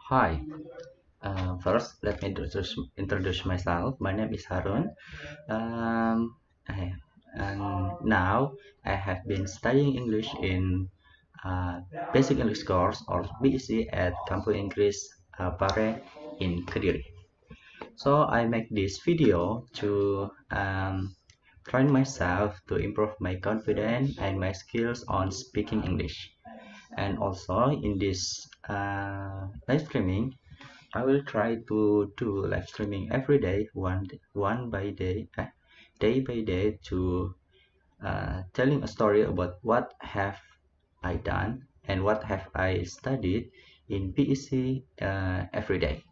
Hi. First, let me introduce myself. My name is Harun. Um, I, and now I have been studying English in Basic English course or BEC at Kampung Inggris, Pare in Kediri. So I make this video to train myself to improve my confidence and my skills on speaking English. And also in this live streaming, I will try to do live streaming every day, one by day, day by day, to telling a story about what have I done and what have I studied in BEC every day.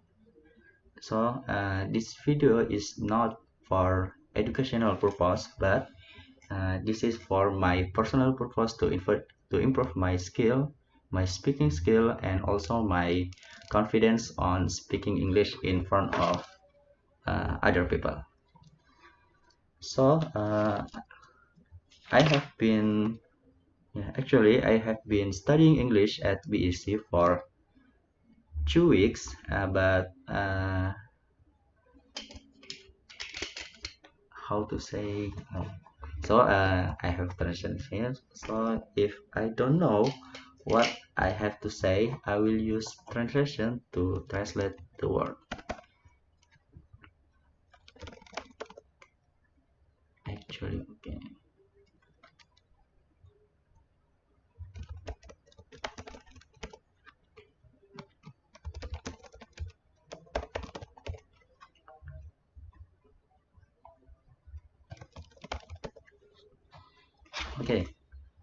So this video is not for educational purpose, but this is for my personal purpose to improve my skill, my speaking skill, and also my confidence on speaking English in front of other people. So I have been actually I have been studying English at BEC for 2 weeks, but how to say? So I have translation here. So if I don't know what I have to say, I will use translation to translate the word. Actually, okay. Okay.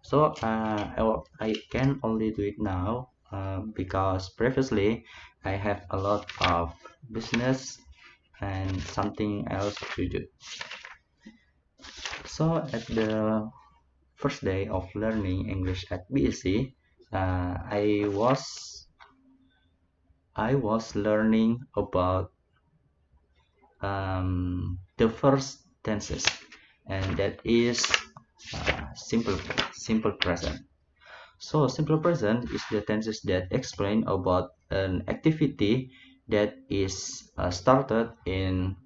So I can only do it now because previously I have a lot of business and something else to do. So at the first day of learning English at BEC, I was learning about the first tenses, and that is simple present. So simple present is the tenses that explain about an activity that is started in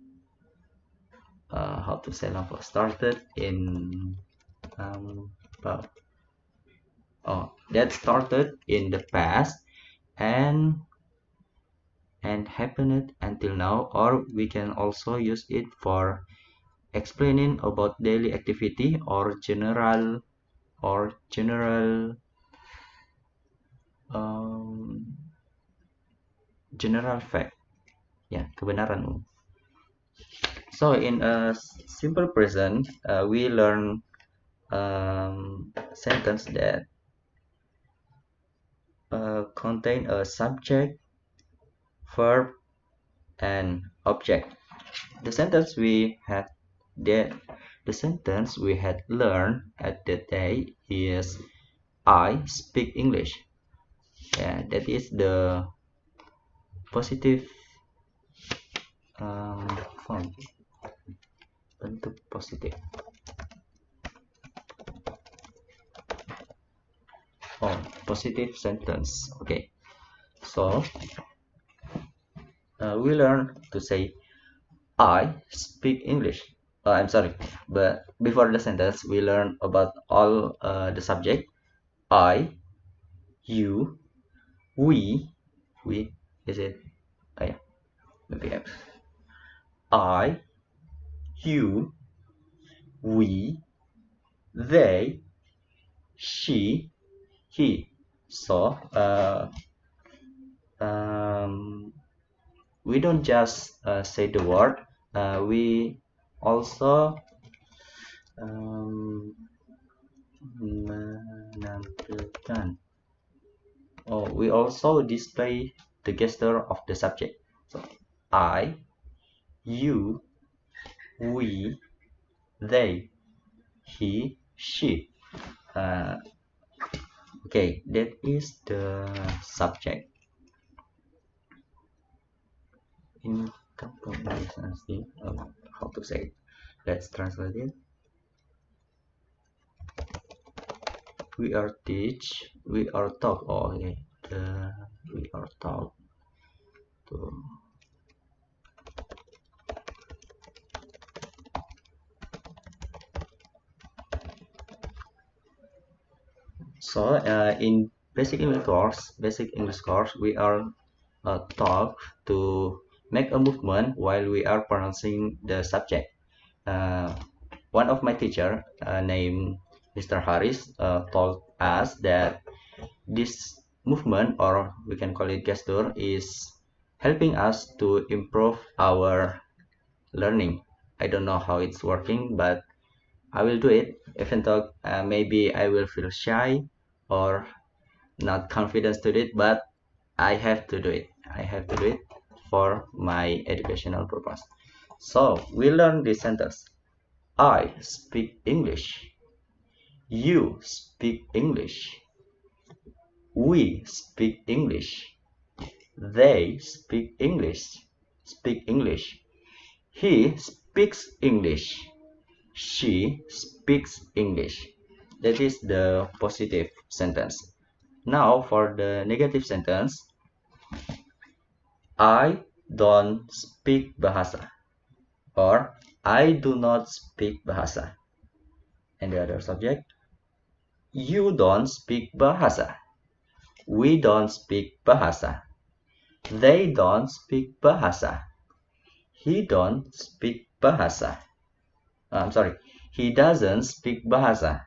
how to say now started in um, uh, that started in the past and happened until now, or we can also use it for explaining about daily activity or um, general fact, ya kebenaran umum. So in a simple present, we learn sentence that contain a subject, verb, and object. The sentence we had that the sentence we had learned at that day is I speak English. Yeah, that is the positive form, bentuk positif. Oh, positive sentence. Okay, so we learn to say I speak English. I'm sorry, but before the sentence, we learn about all the subject. I, you, we, is it? Oh yeah, maybe I, you, we, they, she, he. So um, we don't just say the word. We also menampilkan. Oh, we also display the gesture of the subject. So I, you, we, they, he, she. Uh, okay, that is the subject. In Kampung, how to say it? Let's translate it. We are teach, we are talk. Oh, okay. we are taught to. So in basic English course, we are taught to make a movement while we are pronouncing the subject. Uh, One of my teacher named Mr. Harris told us that this movement, or we can call it gesture, is helping us to improve our learning. I don't know how it's working, but I will do it, even though maybe I will feel shy or not confident to do it, but I have to do it. I have to do it for my educational purpose. So we learn this sentence. I speak English. You speak English. We speak English. They speak English. Speak English. He speaks English. She speaks English. That is the positive sentence. Now for the negative sentence, I don't speak bahasa, or I do not speak bahasa. And the other subject, you don't speak bahasa. We don't speak bahasa. They don't speak bahasa. He don't speak bahasa. I'm sorry. He doesn't speak bahasa.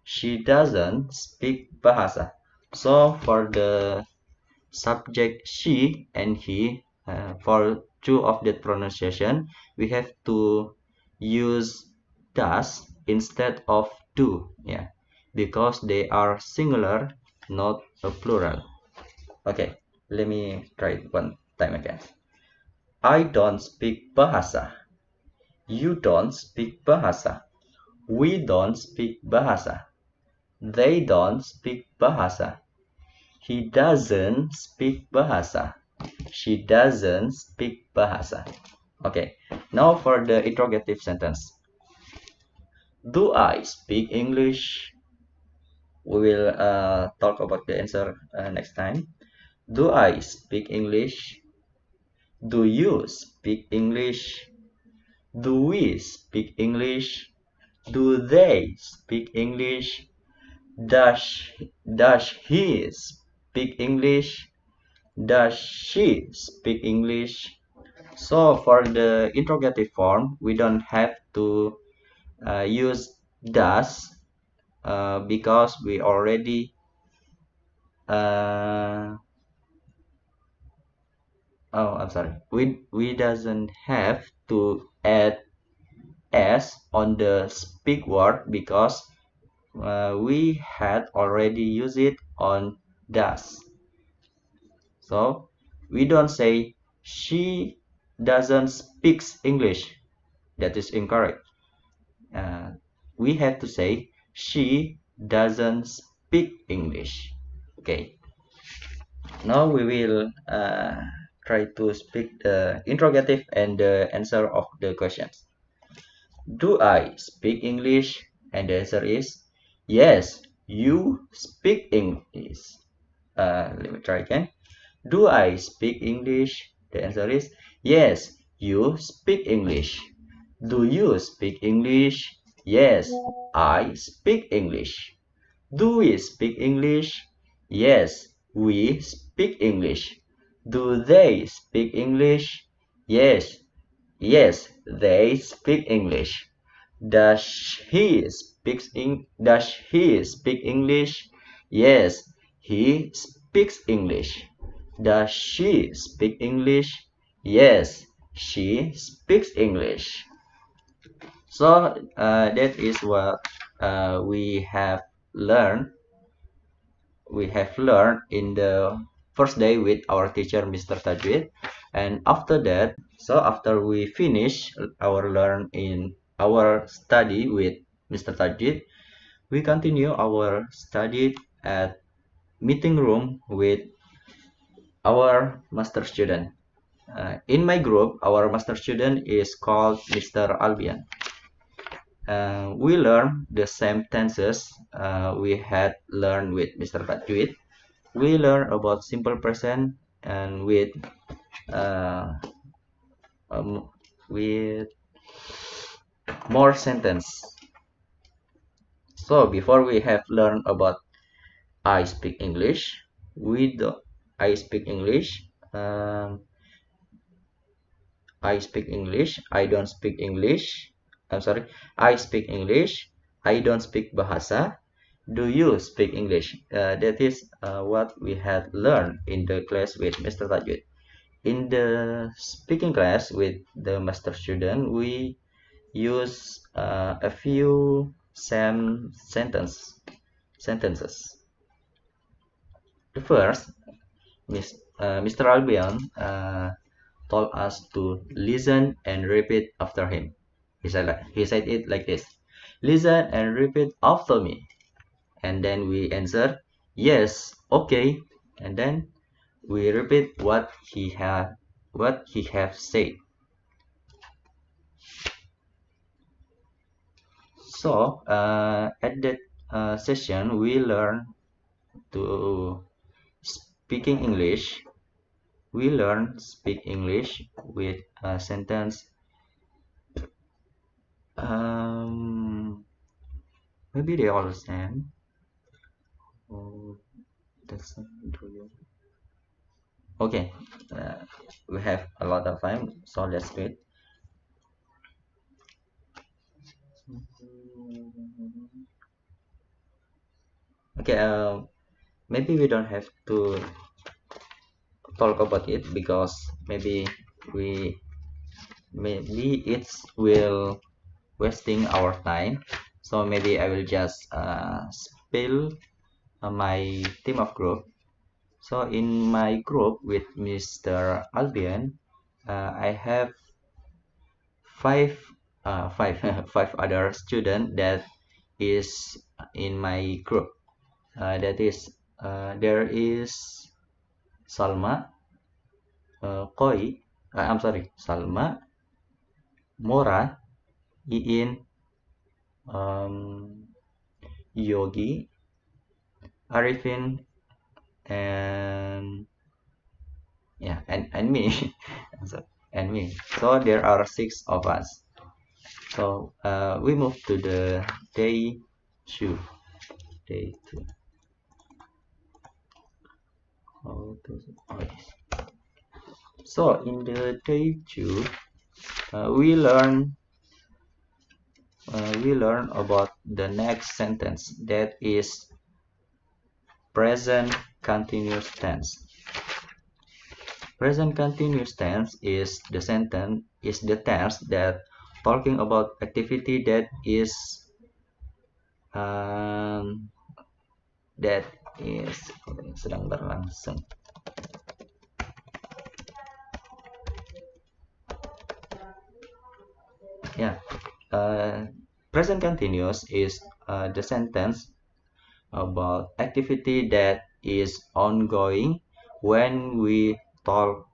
She doesn't speak bahasa. So for the subject she and he, for two of the pronunciation, we have to use does instead of do, yeah, because they are singular, not a plural. Okay, let me try it one time again. I don't speak bahasa. You don't speak bahasa. We don't speak bahasa. They don't speak bahasa. He doesn't speak bahasa. She doesn't speak bahasa. Okay, now for the interrogative sentence. Do I speak English? We will talk about the answer next time. Do I speak English? Do you speak English? Do we speak English? Do they speak English? Does, does he speak English? Does she speak English? So for the interrogative form, we don't have to use does because we already oh, I'm sorry. We doesn't have to add s on the speak word because we had already used it on does. So we don't say she doesn't speaks English. That is incorrect. We have to say she doesn't speak English. Okay. Now we will try to speak the interrogative and the answer of the questions. Do I speak English? And the answer is yes, you speak English. Let me try again. Do I speak English? The answer is yes, you speak English. Do you speak English? Yes, I speak English. Do we speak English? Yes, we speak English. Do they speak English? Yes, yes, they speak English. Does he speak English? Yes, he speaks English. Does she speak English? Yes, she speaks English. So that is what we have learned. We have learned in the first day with our teacher, Mr. Tajwid. And after that, so after we finish our learn in our study with Mr. Tajwid, we continue our study at meeting room with our master student. In my group, our master student is called Mr. Albion. We learn the same tenses we had learned with Mr. Tajwid. we learn about simple present and uh, um, with more sentence. So before we have learned about I speak English, we do I speak English. I speak English. I don't speak English. I'm sorry. I speak English. I don't speak Bahasa. Do you speak English? That is what we had learned in the class with Mr. Tajud. In the speaking class with the master student, we use a few same sentences. The first, Mr. Albion told us to listen and repeat after him. He said it like this: listen and repeat after me. And then we answer, yes, okay. And then we repeat what he have said. So at that session, we learn to speaking English. We learn speak English with a sentence. Um, Maybe they all the same. Oh, that's okay. We have a lot of time, so let's do it. Okay. Maybe we don't have to talk about it because maybe we maybe it will wasting our time. So maybe I will just spill my team of group. So in my group with Mr. Albion, I have five five five other students that is in my group. That is there is Salma, Koi, I'm sorry, Salma, Mora, Iin, um, Yogi, Arifin, and yeah, and me. So, and me. So there are six of us. So we move to the day two. Day two. Oh, yes. So in the day two, uh, we learn we learn about the next sentence, that is present continuous tense. Present continuous tense is the tense that talking about activity um, that is sedang berlangsung. Yeah, present continuous is the sentence about activity that is ongoing when we talk.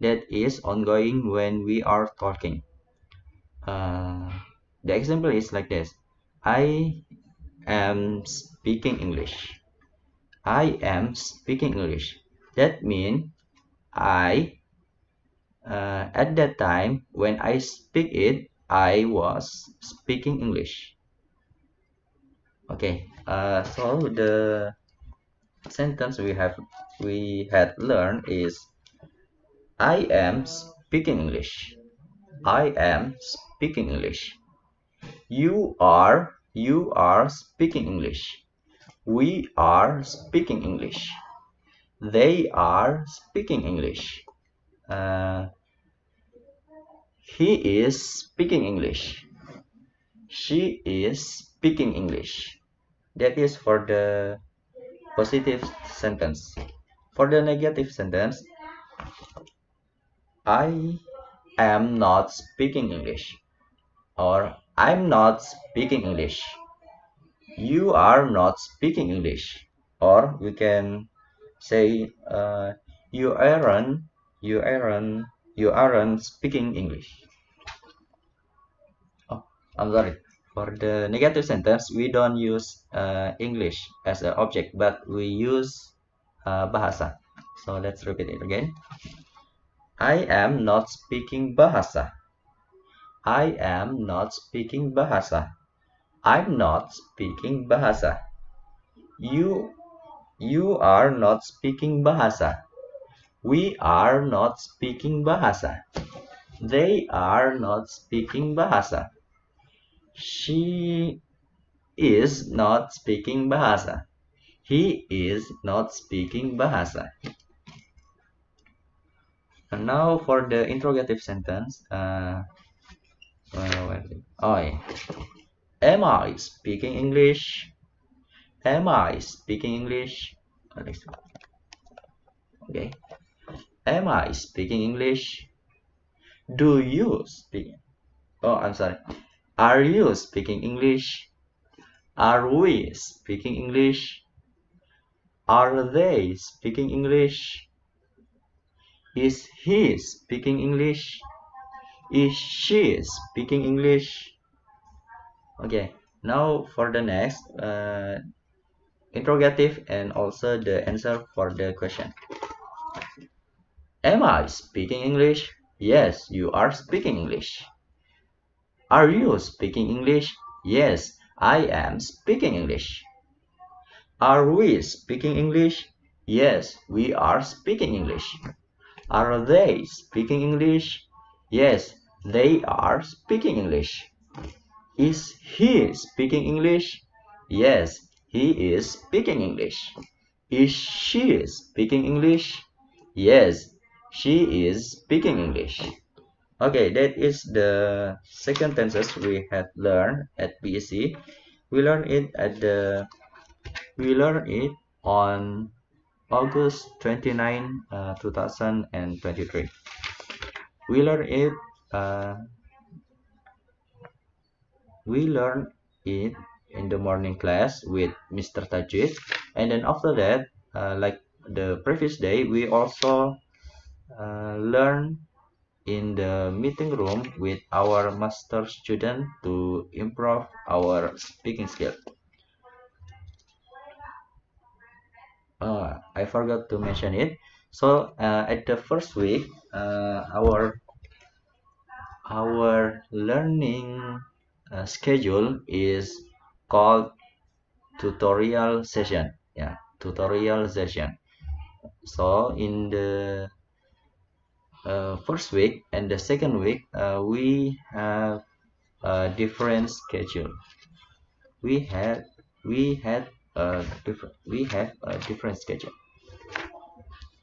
That is ongoing when we are talking. Uh, the example is like this: I am speaking English. I am speaking English. That means I, at that time when I speak it, I was speaking English. Okay. So the sentence we had learned is I am speaking English. I am speaking English. You are speaking English. We are speaking English. They are speaking English. Uh, he is speaking English. She is speaking English. That is for the positive sentence. For the negative sentence, I am not speaking English, or I'm not speaking English. You are not speaking English, or we can say you aren't you aren't you aren't speaking English. Oh, I'm sorry For the negative sentence, we don't use English as an object, but we use bahasa. So let's repeat it again. I am not speaking bahasa. I am not speaking bahasa. I'm not speaking bahasa. You you are not speaking bahasa. We are not speaking bahasa. They are not speaking bahasa. She is not speaking bahasa. He is not speaking bahasa. And now for the interrogative sentence. Oh, yeah. Am I speaking English? Am I speaking English? Okay. Am I speaking English? Do you speak? Oh, I'm sorry. Are you speaking English? Are we speaking English? Are they speaking English? Is he speaking English? Is she speaking English? Okay, now for the next interrogative and also the answer for the question. Am I speaking English? Yes, you are speaking English. Are you speaking English? Yes, I am speaking English. Are we speaking English? Yes, we are speaking English. Are they speaking English? Yes, they are speaking English. Is he speaking English? Yes, he is speaking English. Is she speaking English? Yes, she is speaking English. Okay, that is the second tenses we had learned at BEC. We learned it on August 29, 2023. We learned it uh, we learned it in the morning class with Mr. Tajid, and then after that, like the previous day, we also learn in the meeting room with our master student to improve our speaking skill. I forgot to mention it. So at the first week, our learning schedule is called tutorial session. Yeah, tutorial session. So in the first week and the second week, we have a different schedule. We had we had we have a different schedule.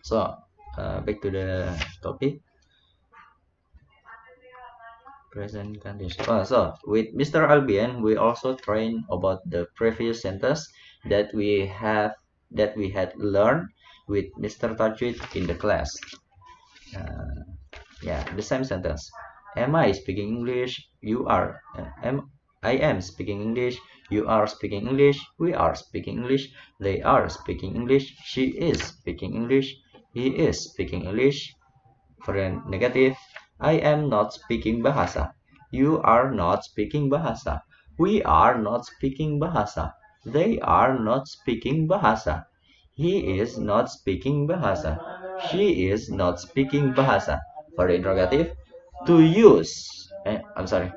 So back to the topic. Present condition. So with Mr. Albion, we also trained about the previous sentence that we had learned with Mr. Tajid in the class. Yeah, the same sentence. Am I speaking English? You are. I am speaking English. You are speaking English. We are speaking English. They are speaking English. She is speaking English. He is speaking English. For the negative, I am not speaking bahasa. You are not speaking bahasa. We are not speaking bahasa. They are not speaking bahasa. He is not speaking bahasa. She is not speaking bahasa. For the interrogative, to use. I'm sorry.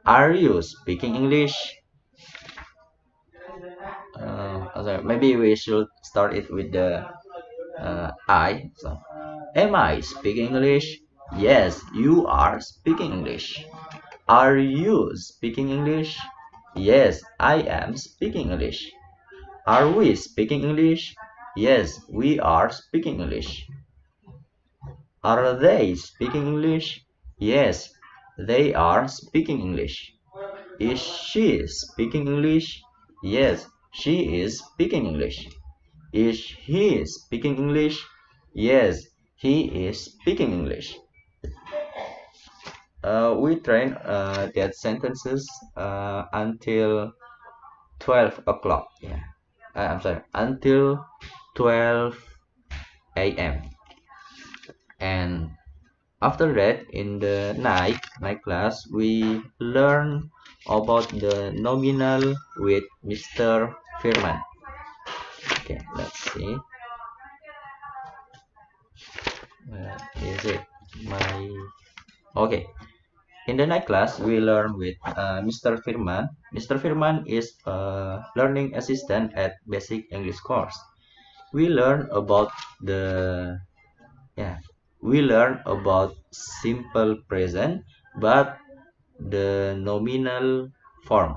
Are you speaking English? I'm sorry. Maybe we should start it with the I. So, am I speaking English? Yes, you are speaking English. Are you speaking English? Yes, I am speaking English. Are we speaking English? Yes, we are speaking English. Are they speaking English? Yes, they are speaking English. Is she speaking English? Yes, she is speaking English. Is he speaking English? Yes, he is speaking English. We train that sentences until 12 o'clock. Yeah, I'm sorry, until 12 a.m. And after that, in the night class, we learn about the nominal with Mr. Firman. Okay, let's see. Where is it? My okay. In the night class, we learn with Mr. Firman. Mr. Firman is a learning assistant at Basic English course. We learn about the yeah, we learn about simple present, but the nominal form.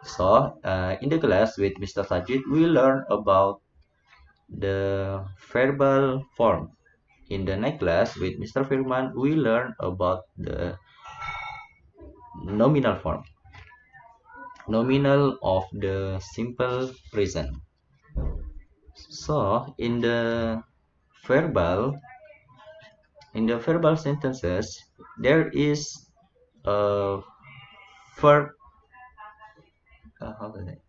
So, in the class with Mr. Sajid, we learn about the verbal form. In the next class with Mr. Firman, we learn about the nominal form, nominal of the simple present. So, verbal, in the verbal sentences, there is a verb. How to say?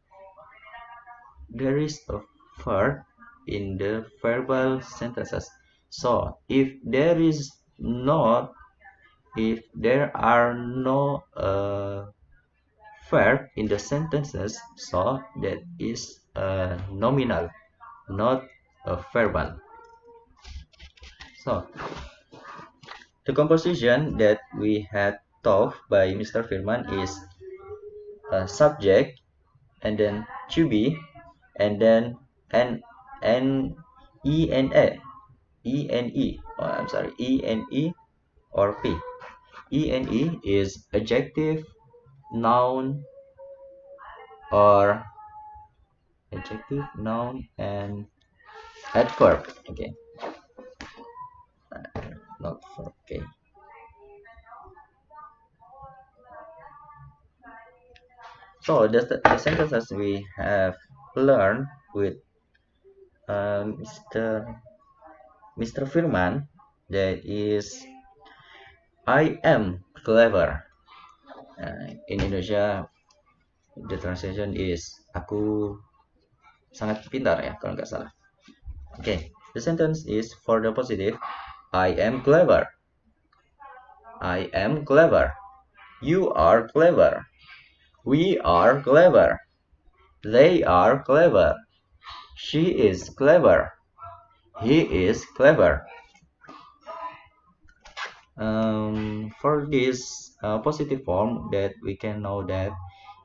There is a verb in the verbal sentences. So, if there are no verb in the sentences, so that is nominal, not a verbal. So the composition that we had taught by Mr. Firman is subject, and then to be, and then and e and a, e and e. Oh, I'm sorry, e and e or p. E and e is adjective, noun, or adjective, noun, and adverb. Okay, not verb. Okay. So the sentences we have learned with Mr. Firman, that is, I am clever. In Indonesia, the translation is aku sangat pintar ya kalau nggak salah. Okay, the sentence is for the positive. I am clever. I am clever. You are clever. We are clever. They are clever. She is clever. He is clever. For this positive form, that we can know that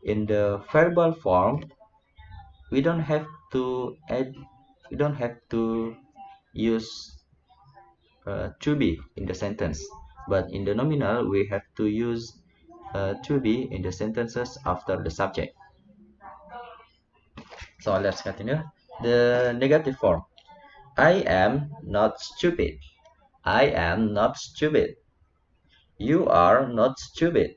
in the verbal form, we don't have to add, we don't have to use to be in the sentence, but in the nominal we have to use to be in the sentences after the subject. So let's continue. The negative form. I am not stupid. I am not stupid. You are not stupid.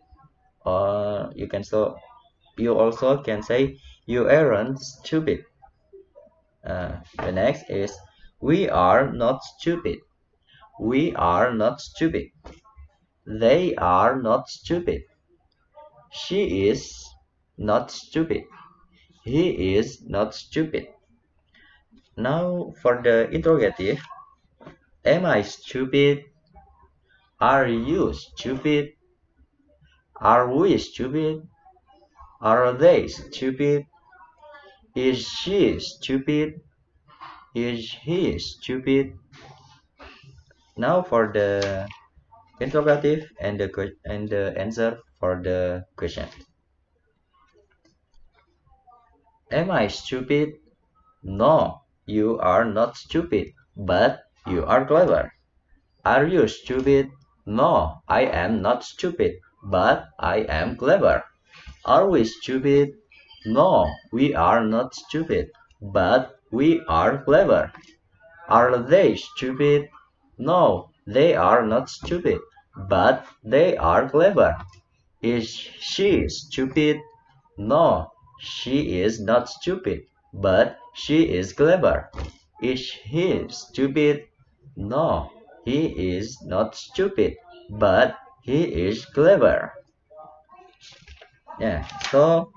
Or you also can say you aren't stupid. The next is we are not stupid. We are not stupid. They are not stupid. She is not stupid. He is not stupid. Now for the interrogative. Am I stupid? Are you stupid? Are we stupid? Are they stupid? Is she stupid? Is he stupid? Now for the interrogative and the answer for the question. Am I stupid? No, you are not stupid, but you are clever. Are you stupid? No, I am not stupid, but I am clever. Are we stupid? No, we are not stupid, but we are clever. Are they stupid? No, they are not stupid, but they are clever. Is she stupid? No, she is not stupid, but she is clever. Is he stupid? No, he is not stupid, but he is clever. Yeah, so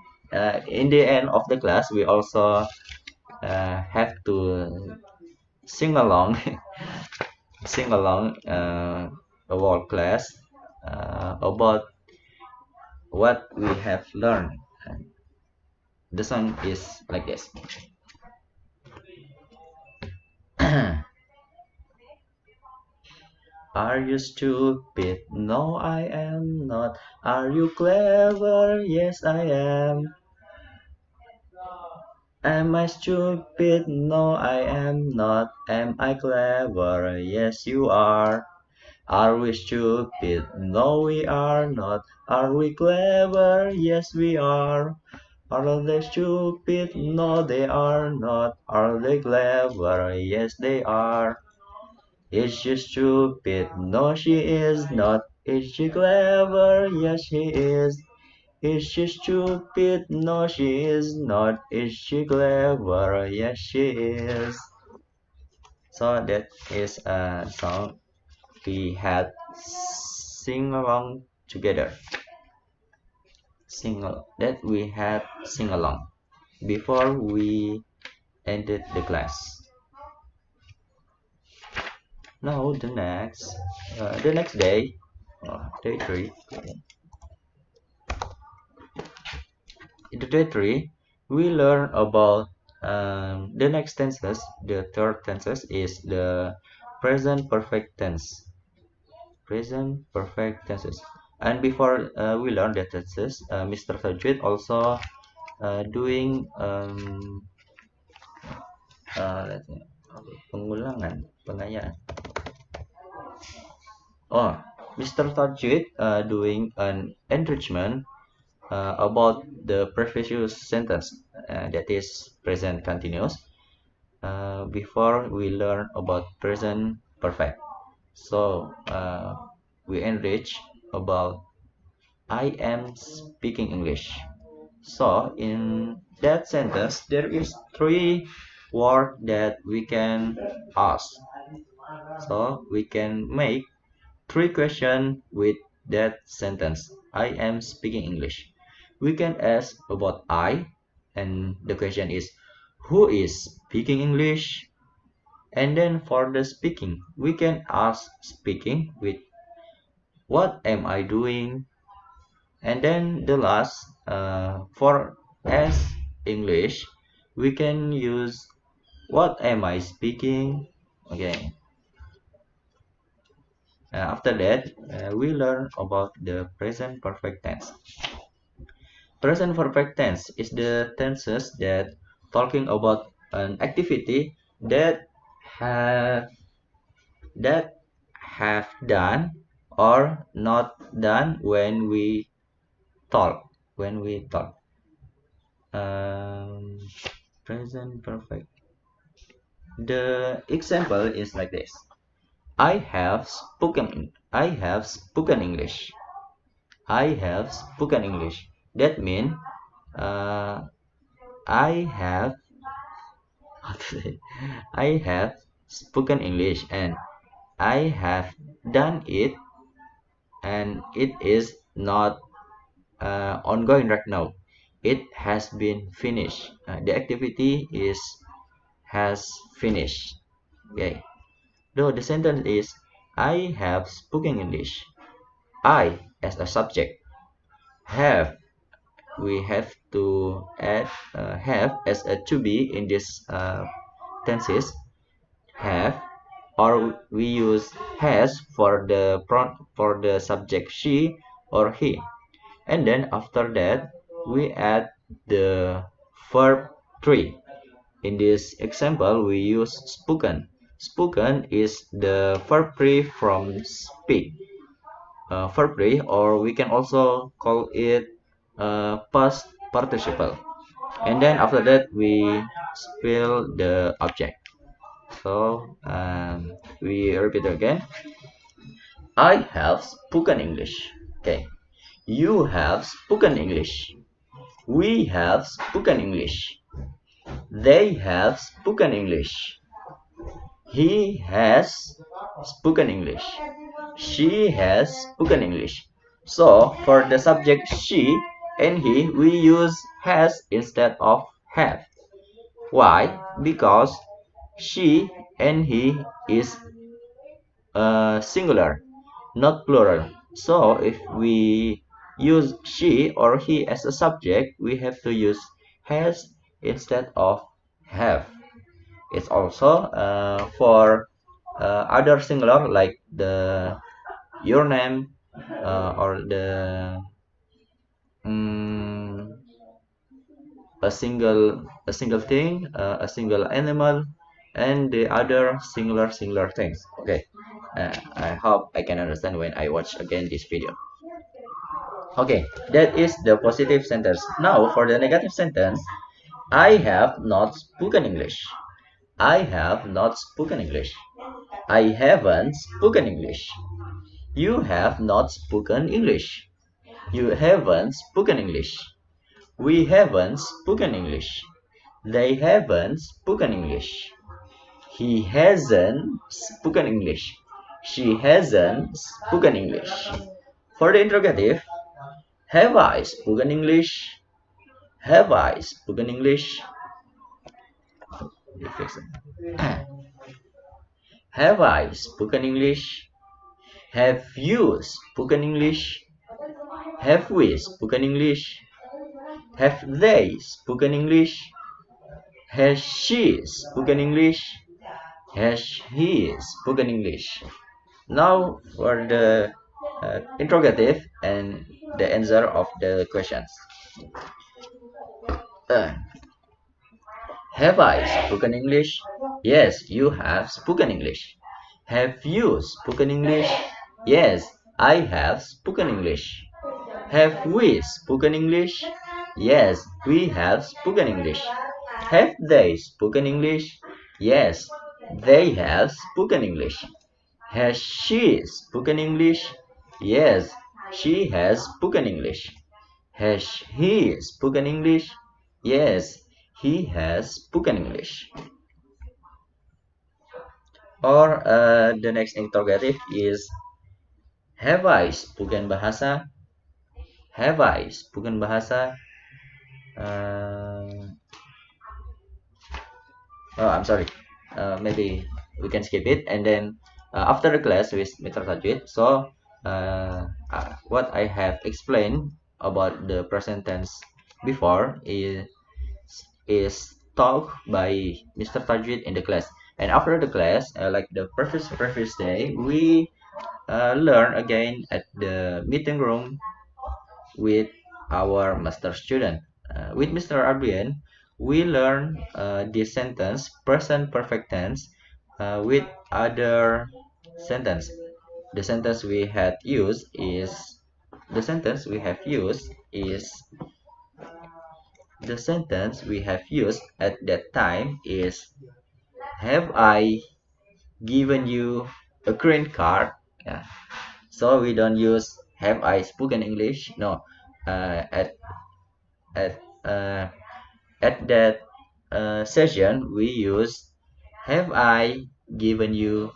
in the end of the class, we also have to sing along, sing along the whole class about what we have learned. The song is like this. Are you stupid? No, I am not. Are you clever? Yes, I am. Am I stupid? No, I am not. Am I clever? Yes, you are. Are we stupid? No, we are not. Are we clever? Yes, we are. Are they stupid? No, they are not. Are they clever? Yes, they are. Is she stupid? No, she is not. Is she clever? Yes, she is. Is she stupid? No, she is not. Is she clever? Yes, she is. So that is a song we had sing along together. That we had sing along before we ended the class. Now the next day, day three. In the day three, we learn about the next tenses. The third tenses is the present perfect tense. Present perfect tenses. And before we learn the tenses, Mr. Sajid also doing pengulangan, pengayaan. Oh, Mr. Tajid doing an enrichment about the previous sentence that is present continuous before we learn about present perfect. So we enrich about I am speaking English. So in that sentence there is three words that we can ask. So we can make three questions with that sentence. I am speaking English. We can ask about I, and the question is who is speaking English? And then for the speaking, we can ask speaking with what am I doing? And then the last for as English, we can use what am I speaking? Okay. After that, we learn about the present perfect tense. Present perfect tense is the tenses that talking about an activity that have that have done or not done when we talk. When we talk. Um, Present perfect. The example is like this. I have spoken English. I have spoken English. That means uh, I have how to say, I have spoken English and I have done it and it is not ongoing right now. It has been finished. The activity is has finished. Okay. Though the sentence is I have spoken English. I as a subject have we have to add have as a to be in this tenses have or we use has for the subject she or he, and then after that we add the verb tree. In this example we use spoken. Spoken is the verb tree from speak, verb tree, or we can also call it past participle, and then after that we spell the object. So we repeat again. I have spoken English. Okay. You have spoken English. We have spoken English. They have spoken English. He has spoken English. She has spoken English. So for the subject she and he, we use has instead of have. Why? Because she and he is singular, not plural. So if we use she or he as a subject, we have to use has instead of have. It's also for other singular like the your name or the mm, a single thing, a single animal, and the other singular things. Okay, I hope I can understand when I watch again this video. Okay, that is the positive sentence. Now for the negative sentence, I have not spoken English. I have not spoken English. I haven't spoken English. You have not spoken English. You haven't spoken English. We haven't spoken English. They haven't spoken English. He hasn't spoken English. She hasn't spoken English. For the interrogative, have I spoken English? Have I spoken English? Have I spoken English? Have you spoken English? Have we spoken English? Have they spoken English? Has she spoken English? Has he spoken English? Now for the interrogative and the answer of the questions. Uh, have I spoken English? Yes, you have spoken English. Have you spoken English? Yes, I have spoken English. Have we spoken English? Yes, we have spoken English. Have they spoken English? Yes, they have spoken English. Has she spoken English? Yes, she has spoken English. Has he spoken English? Yes, he has spoken English. Or the next interrogative is have I spoken bahasa? Have I spoken bahasa? Uh, oh, I'm sorry. Maybe we can skip it and then after the class with Mr. Tajwid. So what I have explained about the present tense before is taught by Mr. Tajwid in the class. And after the class, like the previous day, we learn again at the meeting room with our master student. With Mr. Arbian, we learn this sentence, present perfect tense, with other sentence. The sentence we had used is the sentence we have used is the sentence we have used at that time is have I given you a green card? Yeah. So we don't use have I spoken English? No. Uh, at at uh, at that session we use have I given you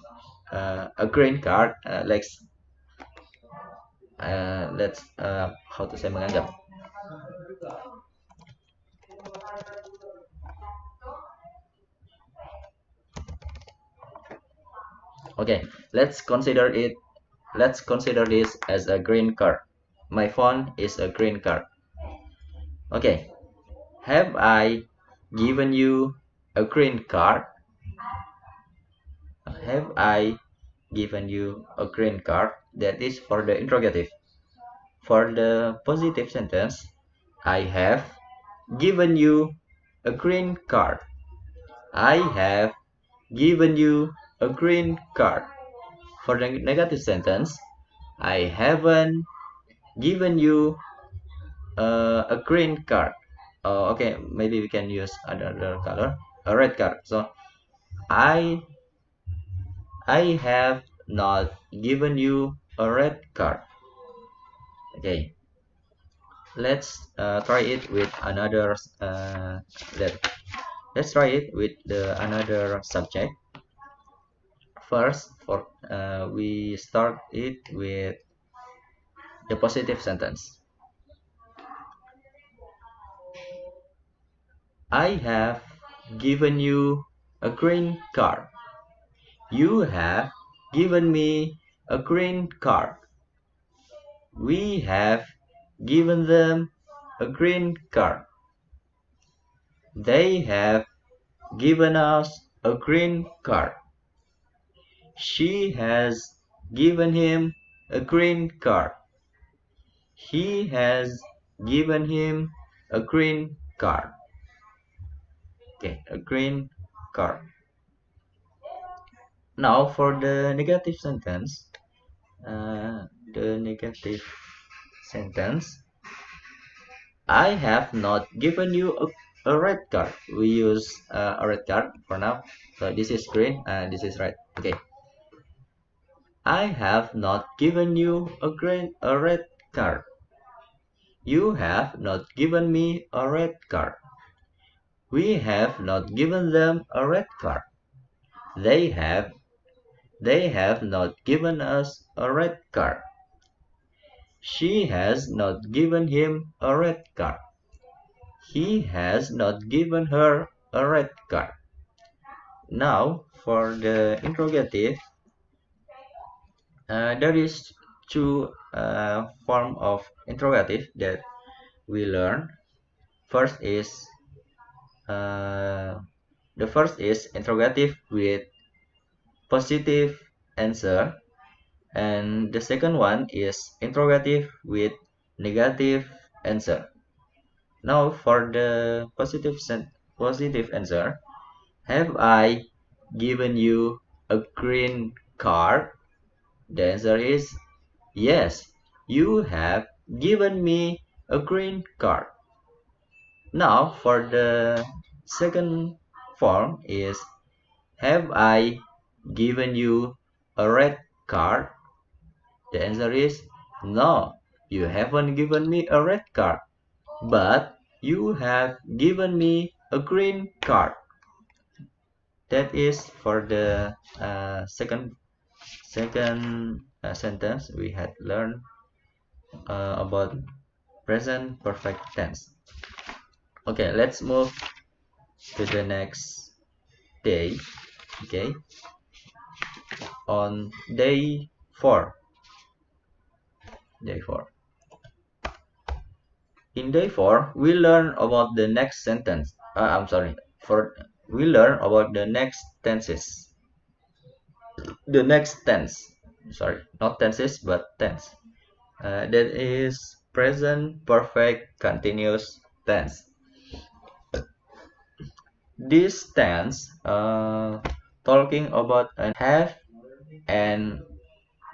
a green card? Let's how to say menganggap. Okay, let's consider this as a green card. My phone is a green card. Okay, have I given you a green card? Have I given you a green card? That is for the interrogative. For the positive sentence, I have given you a green card. I have given you a green card. For the negative sentence, I haven't given you a green card. Okay, maybe we can use another color, a red card. So I I have not given you a red card. Okay, let's try it with another. Let let's try it with the another subject. First, for we start it with the positive sentence. I have given you a green card. You have given me a green card. We have given them a green card. They have given us a green card. She has given him a green card. He has given him a green card. Okay, a green card. Now for the negative sentence. The negative sentence. I have not given you a red card. We use a red card for now. So this is green and this is red. Okay. I have not given you a red card. You have not given me a red card. We have not given them a red card. They have not given us a red card. She has not given him a red card. He has not given her a red card. Now, for the interrogative, there is two form of interrogative that we learn. First is the first is interrogative with positive answer, and the second one is interrogative with negative answer. Now, for the positive answer, have I given you a green card? The answer is yes, you have given me a green card. Now for the second form is have I given you a red card? The answer is no, you haven't given me a red card, but you have given me a green card. That is for the second sentence we had learned about present perfect tense. Okay, let's move to the next day. Okay, on day 4. In day 4, we learn about the next sentence. We learn about the next tenses. The next tense. Sorry, not tenses, but tense. That is present perfect continuous tense. This tense talking about an have and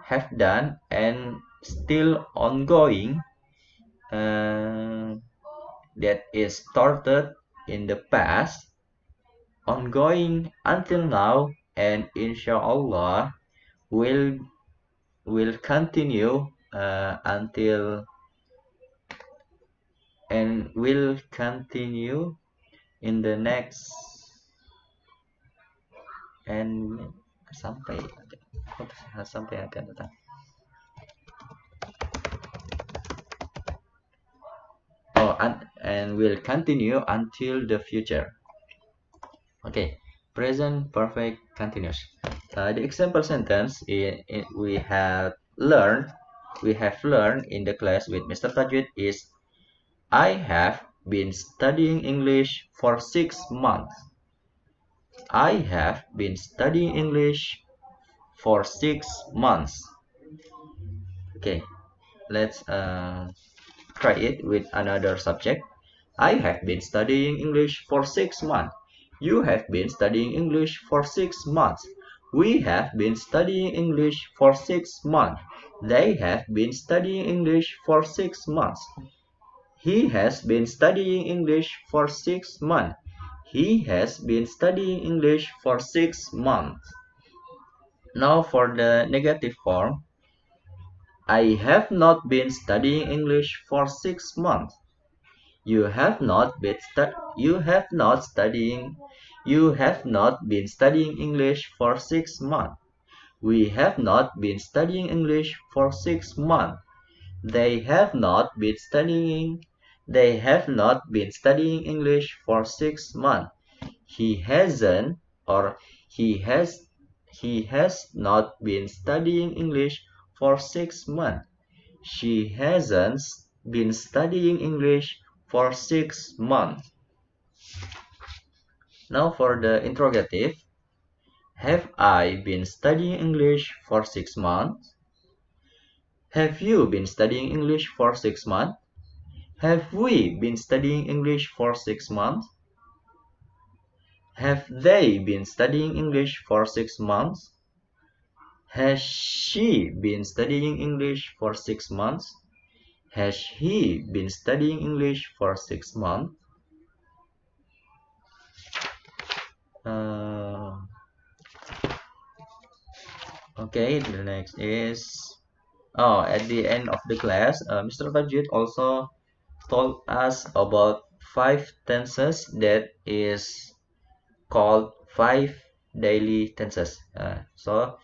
have done and still ongoing that is started in the past, ongoing until now, and inshallah will continue until and will continue in the next and sampai akan datang. And will continue until the future. Okay, present perfect continuous. The example sentence we have learned in the class with Mr. Tajwid is I have been studying English for 6 months. I have been studying English for 6 months. Okay, let's try it with another subject. I have been studying English for 6 months. You have been studying English for 6 months. We have been studying English for 6 months. They have been studying English for 6 months. He has been studying English for 6 months. He has been studying English for 6 months. Now for the negative form. I have not been studying English for 6 months. You have not been studying English for 6 months. We have not been studying English for 6 months. They have not been studying English for 6 months. He hasn't or he has not been studying English for 6 months. She hasn't been studying English for 6 months. Now for the interrogative. Have I been studying English for 6 months? Have you been studying English for 6 months? Have we been studying English for 6 months? Have they been studying English for 6 months? Has she been studying English for 6 months? Has he been studying English for 6 months? Uh, okay, the next is at the end of the class, Mr. Tajid also told us about 5 tenses that is called 5 daily tenses. So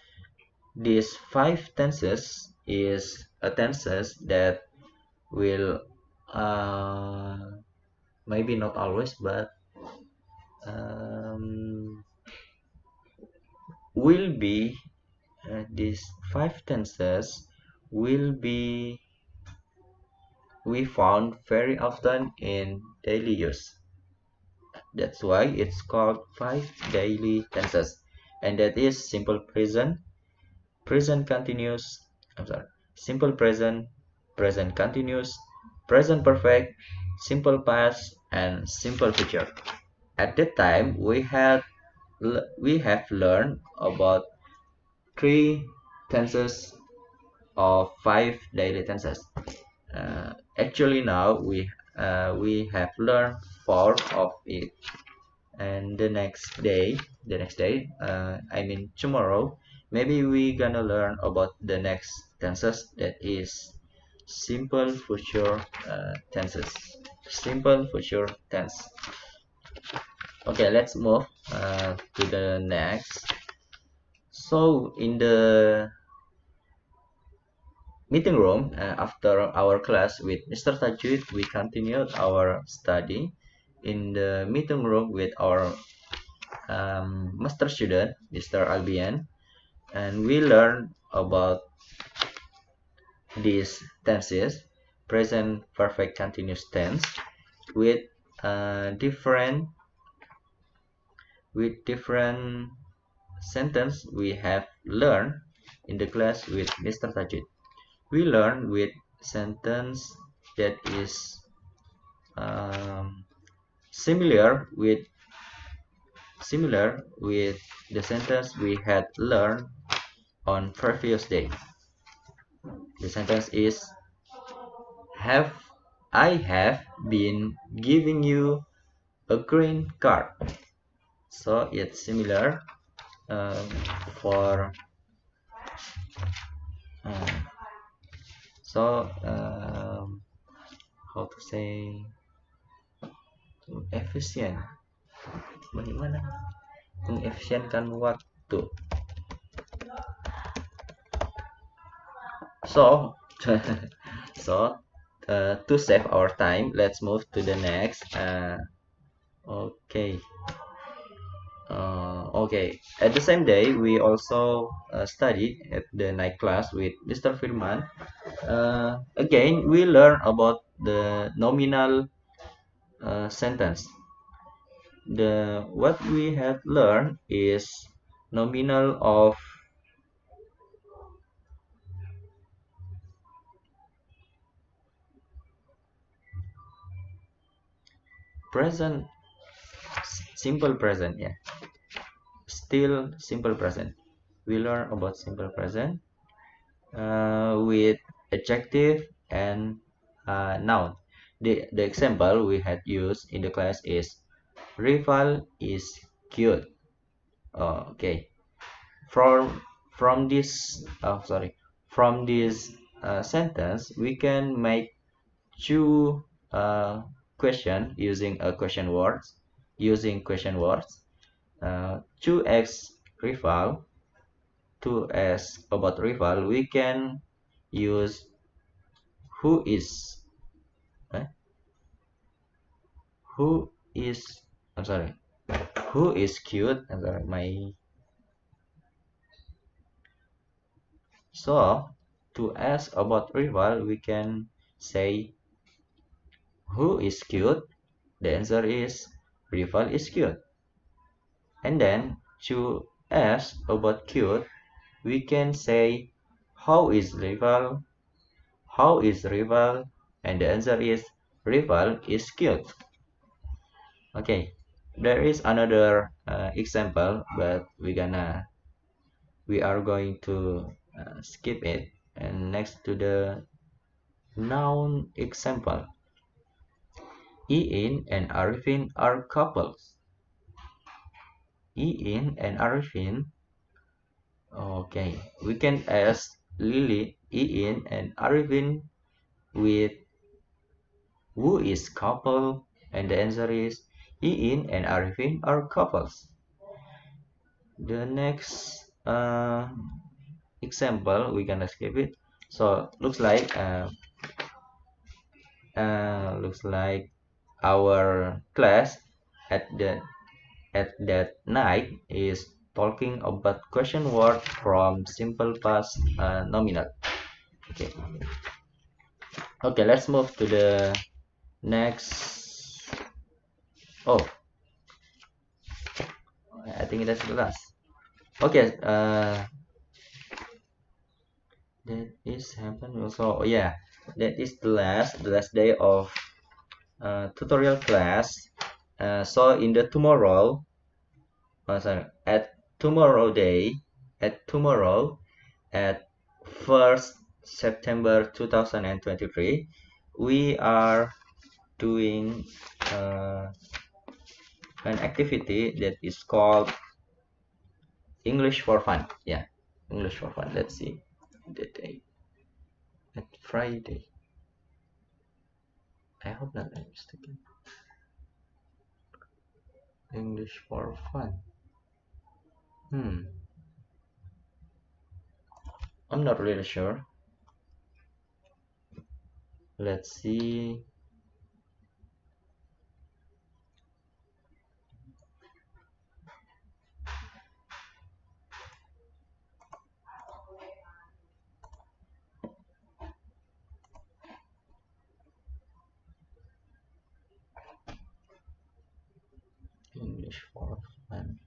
these 5 tenses is a tenses that will uh, maybe not always, but um, will be these 5 tenses will be we found very often in daily use. That's why it's called 5 daily tenses, and that is simple present, present continuous, I'm sorry, simple present, present continuous, present perfect, simple past, and simple future. At that time, we have learned about 3 tenses of 5 daily tenses. Actually, now we have learned 4 of it, and the next day, I mean tomorrow, maybe we gonna learn about the next tenses, that is simple future tenses, simple future tense. Okay, let's move to the next. So in the meeting room, after our class with Mr. Tajud, we continued our study in the meeting room with our master student, Mr. Albion, and we learned about these tenses, present perfect continuous tense, with different sentence we have learned in the class with Mr. Tajud. We learn with sentence that is um, similar with the sentence we had learned on previous day. The sentence is have I have been giving you a green card. So it's similar um, for um, so how to say efficient, bagaimana mengefisienkan waktu. So so to save our time, let's move to the next. Okay. Okay. At the same day, we also studied at the night class with Mr. Firman. Again, we learn about the nominal sentence. The what we had learned is nominal of present, simple present. Yeah, still simple present. We learn about simple present with adjective and noun. The example we had used in the class is rival is cute. Okay. From from this from this sentence, we can make two question using a question words using question words. To ask rival, to ask about rival, we can use who is eh? who is I'm sorry who is cute. I'm sorry, my so to ask about rival, we can say Who is cute? The answer is rival is cute. And then to ask about cute, we can say how is rival? How is rival? And the answer is rival is cute. Okay, there is another example, but we are going to skip it. And next to the noun example, Iin and Arifin are couples. Iin and Arifin. Okay, we can ask Lily, Iin and Arifin with who is couple, and the answer is Iin and Arifin are couples. The next example, we're gonna skip it. So looks like our class at that night is talking about question word from simple past nominal. Okay. Okay, let's move to the next. Oh, I think that's the last. Okay, that is happen also. Oh, yeah, that is the last day of tutorial class. So in the tomorrow, sorry, at tomorrow day, at tomorrow at 1st September 2023, we are doing uh, an activity that is called English for fun. Yeah, English for fun. Let's see the day at Friday. I hope not I'm mistaken. English for fun. I'm not really sure. Let's see. English for fun.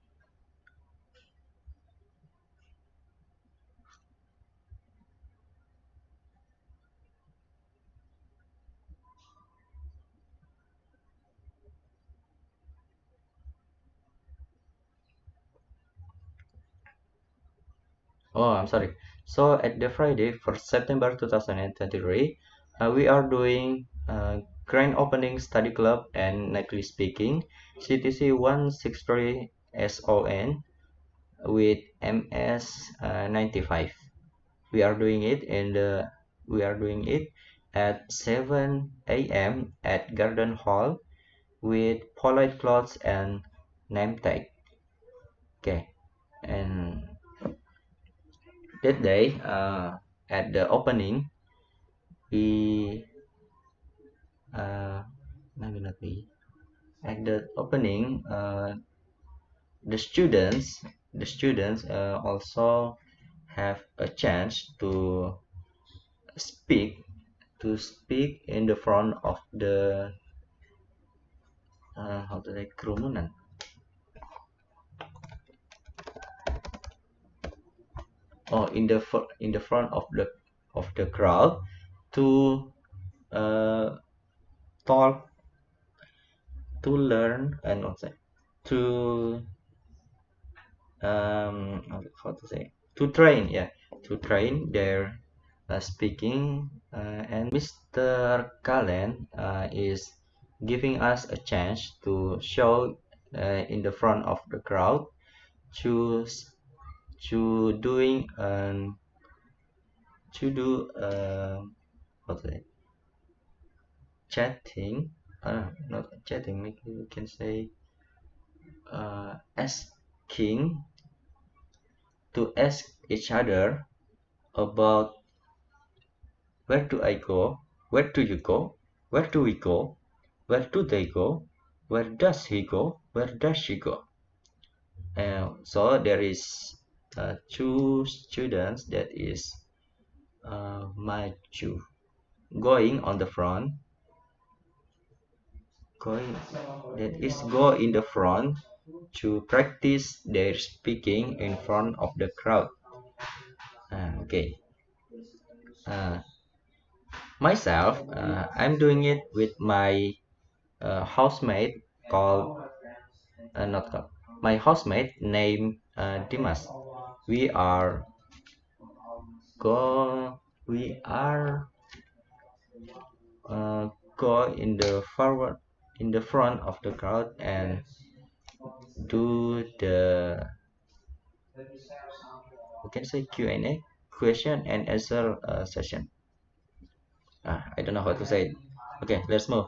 Oh, I'm sorry. So at the Friday for September 2023, we are doing grand opening study club and nightly speaking CTC 163 SON with MS 95. We are doing it at 7 a.m. at Garden Hall with polite clothes and name tag. Okay, and that day at the opening we maybe not we at the opening the students also have a chance speak to speak in the front of the how to say kerumunan, or in the front of the crowd to uh, talk, to learn, and also to how to say to train, yeah, to train their speaking, and Mr. Kalen is giving us a chance to show in the front of the crowd to doing to do how to say chatting, not chatting, maybe we can say asking, to ask each other about where do I go, where do you go, where do we go, where do they go, where does he go, where does she go. So there is two students that is maju going on the front going that is go in the front to practice their speaking in front of the crowd. Okay. Uh, Myself, I'm doing it with my housemate called not called my housemate named Dimas. We are go we are go in the forward in the front of the crowd and do the we can say Q&A, question and answer session. I don't know how to say it. Okay, let's move.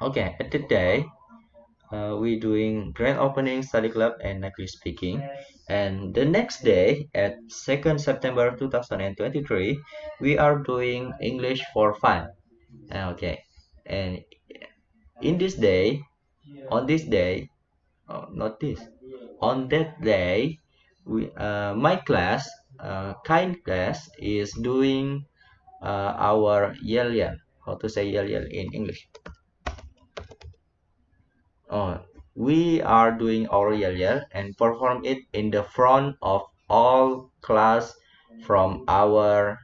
Okay, at today we doing grand opening, study club, and native speaking. And the next day, at 2nd September 2023, we are doing English for fun. Okay, and in this day, on this day, not this, on that day, my class, kind class, is doing our yell yell. How to say yell yell in English? Oh, we are doing our yell yell and perform it in the front of all class from our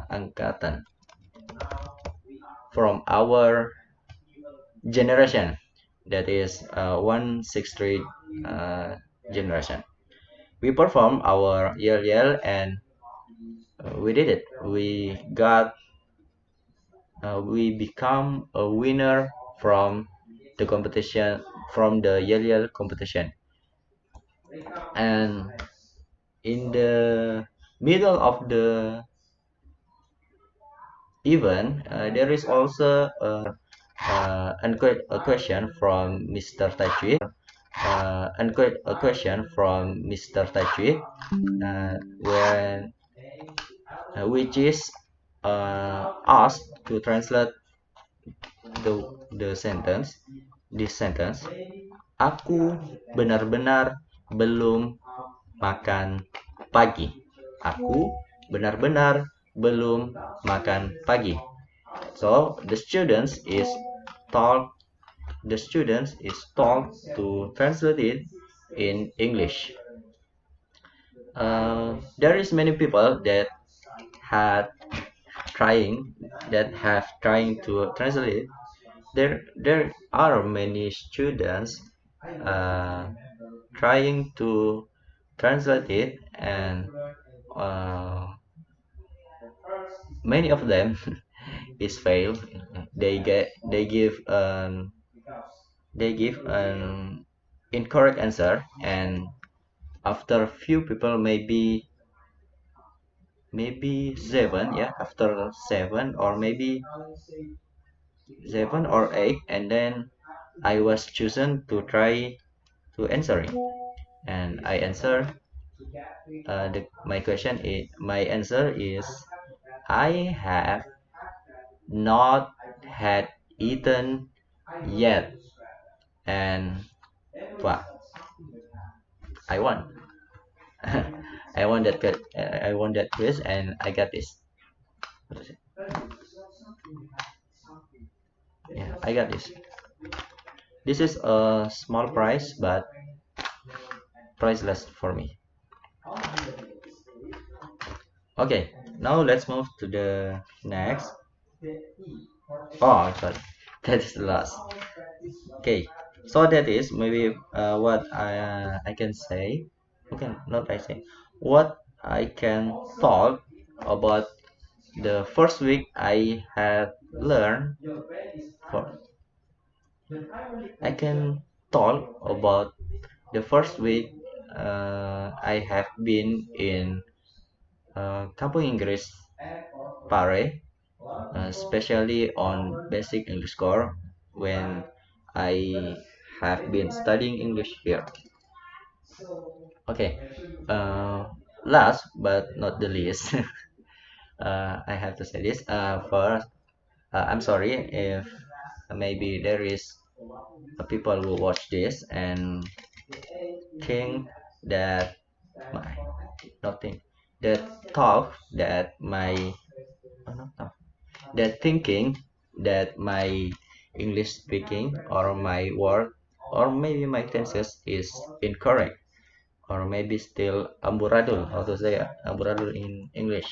angkatan, from our generation. That is 163 generation. We perform our yell yell and we did it. We become a winner from the competition, from the yell yell competition. And in the middle of the event, there is also a question from Mr. Tajwid. A question from Mr. Tajwid, when which is asked to translate the sentence. This sentence, aku benar-benar belum makan pagi. Aku benar-benar belum makan pagi. So told the students is told to translate it in English. There is many people that had have trying to translate it. There are many students uh, trying to translate it, and uh, many of them is failed. They give an incorrect answer, and after few people, maybe seven, yeah, after seven or maybe 7 or 8, and then I was chosen to try to answer it, and I answer my answer is, I have not had eaten yet, and what I won. I won that quiz, and I got this. What is it? Yeah, I got this. This is a small price, but priceless for me. Okay, now let's move to the next. Oh, sorry, that is the last. Okay, so that is maybe what I can say. Okay, not I say. What I can talk about the first week I had learned. For I can talk about the first week I have been in Kampung Inggris, Pare, especially on basic English core when I have been studying English here. Okay, last but not the least, I have to say this. First, I'm sorry if maybe there is people who watch this and think that my nothing that thought that my oh, no, no, that thinking that my English speaking or my word or maybe my tenses is incorrect or maybe still amburadul. How to say amburadul in English?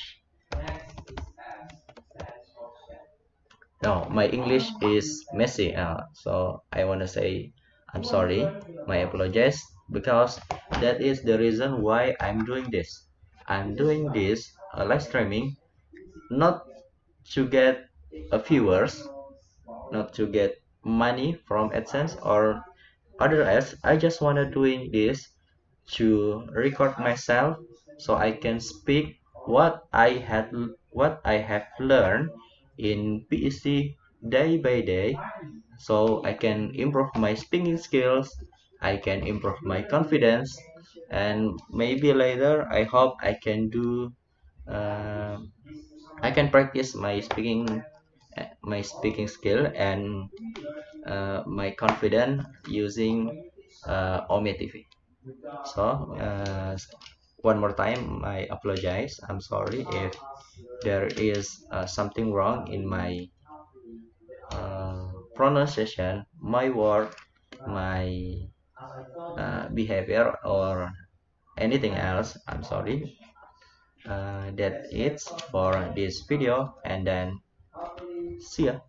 No, my English is messy. So I want to say I'm sorry. My apologies because that is the reason why I'm doing this. I'm doing this live streaming not to get viewers, not to get money from AdSense or other ads. I just wanna doing this to record myself so I can speak what I have learned in BEC day by day, so I can improve my speaking skills, I can improve my confidence, and maybe later I hope I can do uh, I can practice my speaking skill and my confidence using Ome TV. So one more time, I apologize. I'm sorry if there is something wrong in my pronunciation, my word, my behavior, or anything else. I'm sorry. That it's for this video, and then see ya.